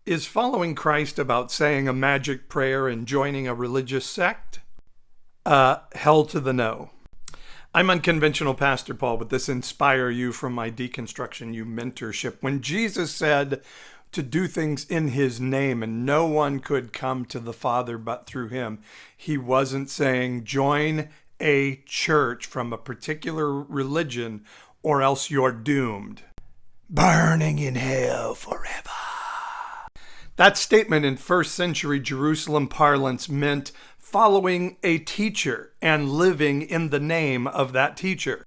Is following Christ about saying a magic prayer and joining a religious sect? Hell to the no. I'm Unconventional Pastor Paul. Would this inspire you from my Deconstruction You mentorship? When Jesus said to do things in his name and no one could come to the Father but through him, he wasn't saying join a church from a particular religion or else you're doomed. Burning in hell forever. That statement in first century Jerusalem parlance meant following a teacher and living in the name of that teacher.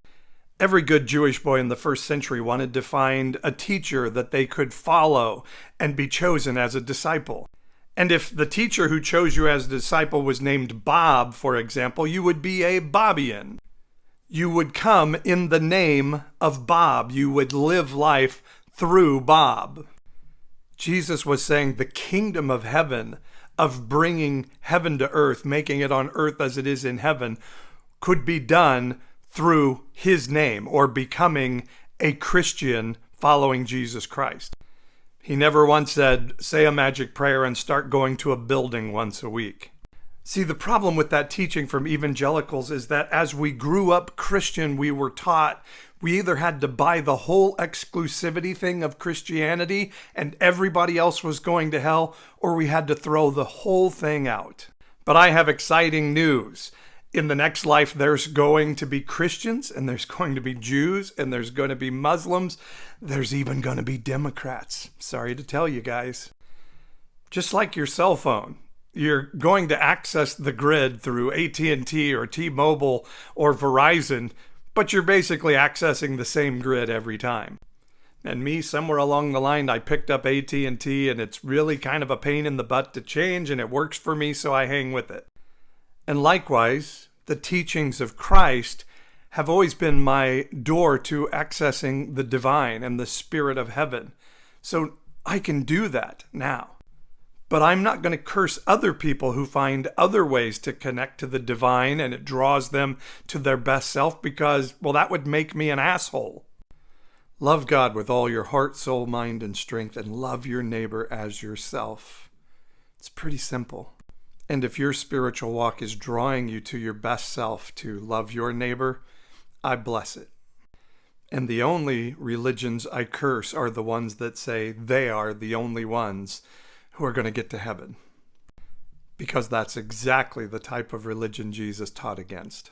Every good Jewish boy in the first century wanted to find a teacher that they could follow and be chosen as a disciple. And if the teacher who chose you as a disciple was named Bob, for example, you would be a Bobian. You would come in the name of Bob. You would live life through Bob. Jesus was saying the kingdom of heaven, of bringing heaven to earth, making it on earth as it is in heaven, could be done through his name or becoming a Christian following Jesus Christ. He never once said, say a magic prayer and start going to a building once a week. See, the problem with that teaching from evangelicals is that as we grew up Christian, we were taught we either had to buy the whole exclusivity thing of Christianity and everybody else was going to hell, or we had to throw the whole thing out. But I have exciting news. In the next life, there's going to be Christians, and there's going to be Jews, and there's going to be Muslims. There's even going to be Democrats. Sorry to tell you guys. Just like your cell phone. You're going to access the grid through AT&T or T-Mobile or Verizon, but you're basically accessing the same grid every time. And me, somewhere along the line, I picked up AT&T, and it's really kind of a pain in the butt to change, and it works for me, so I hang with it. And likewise, the teachings of Christ have always been my door to accessing the divine and the spirit of heaven. So I can do that now. But I'm not going to curse other people who find other ways to connect to the divine and it draws them to their best self because, well, that would make me an asshole. Love God with all your heart, soul, mind, and strength, and love your neighbor as yourself. It's pretty simple. And if your spiritual walk is drawing you to your best self to love your neighbor, I bless it. And the only religions I curse are the ones that say they are the only ones who are going to get to heaven. Because that's exactly the type of religion Jesus taught against.